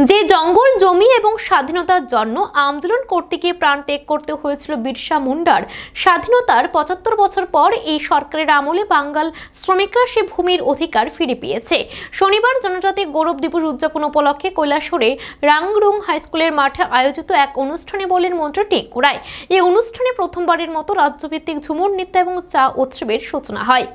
যে জঙ্গল জমি এবং স্বাধীনতার জন্য আন্দোলন করতে গিয়ে প্রাণ ত্যাগ করতে হয়েছিল বিরসা মুন্ডার, স্বাধীনতার ৭৫ বছর পর এই সরকারের আমলে বাঙাল শ্রমিকরা সে ভূমির অধিকার ফিরে পেয়েছে। শনিবার জনজাতি গৌরব দিবস উদযাপন উপলক্ষে কৈলাসহরে রাংরুং হাইস্কুলের মাঠে আয়োজিত এক অনুষ্ঠানে বলেন মন্ত্রী টিঙ্কু রায়। এই অনুষ্ঠানে প্রথমবারের মতো রাজ্যভিত্তিক ঝুমুর নৃত্য এবং চা উৎসবের সূচনা হয়।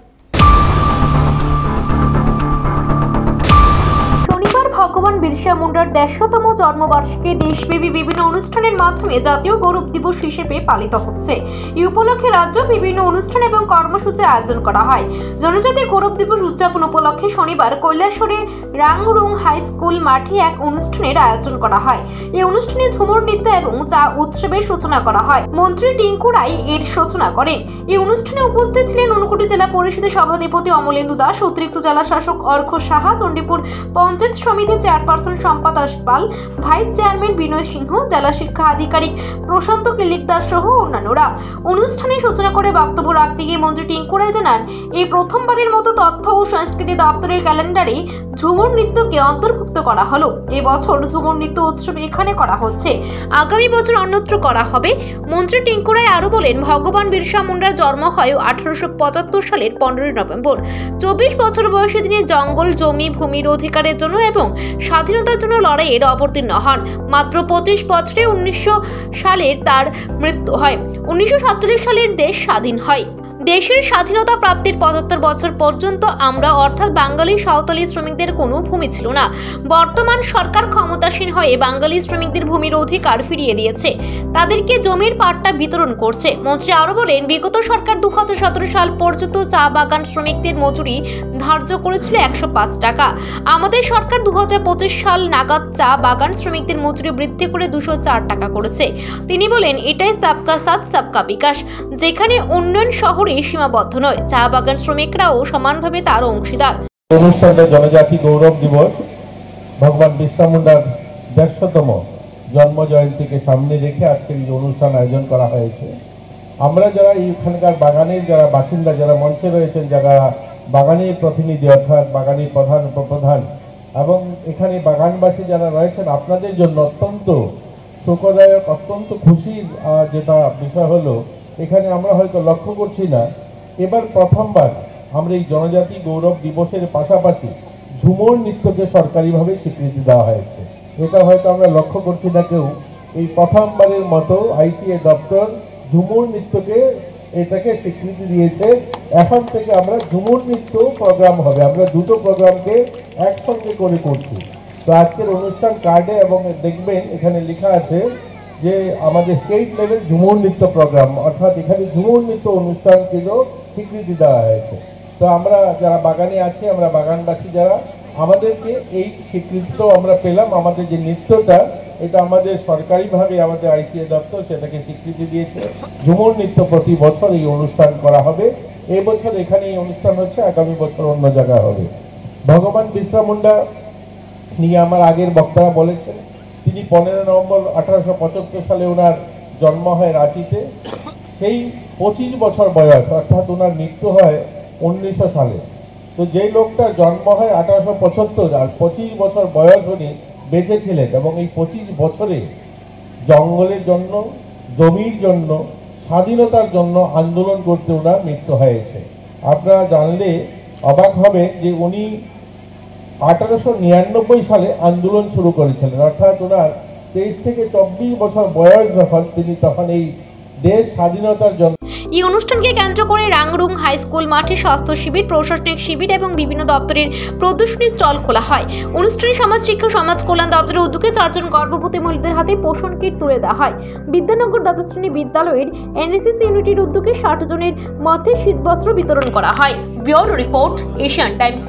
ভগবান বিরসা মুন্ডার ১৫০তম জন্মবার্ষিকী দেশব্যাপী বিভিন্ন অনুষ্ঠানের মাধ্যমে জাতীয় গৌরব দিবস হিসেবে পালিত হচ্ছে। এই উপলক্ষে রাজ্য বিভিন্ন অনুষ্ঠান এবং কর্মসূচির আয়োজন করা হয়। জনজাতি গৌরব দিবস উদযাপন উপলক্ষে শনিবার কৈলাসহরে রাংরুং হাই স্কুল মাঠে এক অনুষ্ঠানের আয়োজন করা হয়। এই অনুষ্ঠানে ঝুমুর নৃত্য এবং চা উৎসবের সূচনা করা হয়। মন্ত্রী টিঙ্কু রায় এর সূচনা করেন। এই অনুষ্ঠানে উপস্থিত ছিলেন ঊনকোটি জেলা পরিষদের সভাধিপতি অমলেন্দু দাস, অতিরিক্ত জেলা শাসক অর্ঘ্য সাহা, চণ্ডীপুর পঞ্চায়েত সমিতি চেয়ারপারসন সম্পদ আসপাল, ভাইস চেয়ারম্যান বিনয় সিংহ, জেলা শিক্ষা আধিকারিক প্রশান্ত কিলিকদার সহ অন্যান্যরা। অনুষ্ঠানের সূচনা করে বক্তব্য রাখতে গিয়ে মন্ত্রী টিঙ্কু রায় জানান, এই প্রথমবারের মতো তথ্য ও সংস্কৃতি দপ্তরের ক্যালেন্ডারে ঝুমুর নৃত্যকে অন্তর্ভুক্ত করা হলো। এবছর ঝুমুর নৃত্য উৎসব এখানে করা হচ্ছে, আগামী বছর অন্যত্র করা হবে। মন্ত্রী টিঙ্কু রায় আরো বলেন, ভগবান বিরসা মুন্ডার জন্ম হয় 1875 সালের 15 নভেম্বর। 24 বছর বয়সে তিনি জঙ্গল জমি ভূমির অধিকারের জন্য এবং স্বাধীনতার জন্য লড়াইয়ের অবতীর্ণ হন। মাত্র 25 বছরে 1900 সালের তার মৃত্যু হয়। 1947 সালের দেশ স্বাধীন হয়। দেশের স্বাধীনতা প্রাপ্তির 75 বছর পর্যন্ত আমরা অর্থাৎ বাঙালি সাঁওতালি শ্রমিকদের কোনো ভূমি ছিল না। বর্তমান সরকার ক্ষমতাসীন হয়ে বাঙালি শ্রমিকদের ভূমির অধিকার ফিরিয়ে দিয়েছে, তাদেরকে জমির পাট্টা বিতরণ করছে। মন্ত্রী আরো বলেন, বিগত সরকার 2017 সাল পর্যন্ত চা বাগান শ্রমিকদের মজুরি ধার্য করেছিল 105 টাকা। আমাদের সরকার 2025 সাল নাগাদ চা বাগান শ্রমিকদের মজুরি বৃদ্ধি করে 204 টাকা করেছে। তিনি বলেন, এটাই সবকা সাথ সবকা বিকাশ, যেখানে উন্নয়ন শহরে সীমাবদ্ধ নয়, চা বাগান শ্রমিকরাও সমানভাবে তার অংশীদার। অনুষ্ঠানে জনজাতি গৌরব দিবস ভগবান বিরসা মুন্ডার ১৫০তম জন্ম জয়ন্তীকে সামনে রেখে আজকের এই অনুষ্ঠান আয়োজন করা হয়েছে। আমরা যারা এইখানকার বাগানের যারা বাসিন্দা, যারা মঞ্চে রয়েছেন, যারা বাগানের প্রতিনিধি অর্থাৎ বাগানের প্রধান উপপ্রধান এবং এখানে বাগানবাসী যারা রয়েছেন, আপনাদের জন্য অত্যন্ত সুখদায়ক, অত্যন্ত খুশির যেটা বিষয় হলো, এখানে আমরা হয়তো লক্ষ্য করছি না, এবার প্রথমবার আমরা এই জনজাতি গৌরব দিবসের পাশাপাশি ঝুমুর নৃত্যকে সরকারিভাবে স্বীকৃতি দেওয়া হয়েছে। এটা হয়তো আমরা লক্ষ্য করছি না কেউ। এই প্রথমবারের মতো আইটিএ দপ্তর ঝুমুর নৃত্যকে এটাকে স্বীকৃতি দিয়েছে। এখন থেকে আমরা ঝুমুর নৃত্য প্রোগ্রাম হবে, আমরা দুটো প্রোগ্রামকে একসঙ্গে করে করছি। তো আজকের অনুষ্ঠান কার্ডে এবং দেখবেন এখানে লেখা আছে যে আমাদের স্টেট লেভেল ঝুমুর নৃত্য প্রোগ্রাম, অর্থাৎ এখানে ঝুমুর নৃত্য অনুষ্ঠানকেও স্বীকৃতি দেওয়া হয়েছে। তো আমরা যারা বাগানে আছি, আমরা বাগানবাসী যারা, আমাদেরকে এই স্বীকৃতিটাও আমরা পেলাম। আমাদের যে নৃত্যটা, এটা আমাদের সরকারিভাবে আমাদের আইটিএ দপ্তর সেটাকে স্বীকৃতি দিয়েছে। ঝুমুর নৃত্য প্রতি বছর এই অনুষ্ঠান করা হবে। এই বছর এখানে এই অনুষ্ঠান হচ্ছে, আগামী বছর অন্য জায়গায় হবে। ভগবান বিরসা মুন্ডা নিয়ে আমার আগের বক্তারা বলেছেন, তিনি 15 নভেম্বর 1875 সালে ওনার জন্ম হয় রাঁচিতে। সেই 25 বছর বয়স, অর্থাৎ ওনার মৃত্যু হয় 1900 সালে। তো যেই লোকটা জন্ম হয় 1875 আর 25 বছর বয়স উনি বেঁচে ছিলেন, এবং এই 25 বছরে জঙ্গলের জন্য, জমির জন্য, স্বাধীনতার জন্য আন্দোলন করতে ওনার মৃত্যু হয়েছে। আপনারা জানলে অবাক হবে যে উনি 1899 সালে আন্দোলন শুরু করেছিলেন, অর্থাৎ ওনার 23 থেকে 24 বছর বয়স যখন, তিনি তখন এই দেশ স্বাধীনতার জন্য। এই অনুষ্ঠানকে কেন্দ্র করে রাংরুং হাই স্কুল মাঠে স্বাস্থ্য শিবির, প্রশাসনিক শিবির এবং বিভিন্ন দপ্তরের প্রদর্শনী স্টল খোলা হয়। অনুষ্ঠানে সমাজ শিক্ষা সমাজ কল্যাণ দপ্তরের উদ্যোগে 4 জন গর্ভবতী মহিলাদের হাতে পোষণ কিট তুলে দেওয়া হয়। বিদ্যানগর দ্বাদশ শ্রেণী বিদ্যালয়ের এনএসএস ইউনিটির উদ্যোগে 60 জনের মধ্যে শীতবস্ত্র বিতরণ করা হয়। Bureau report, Asian Times.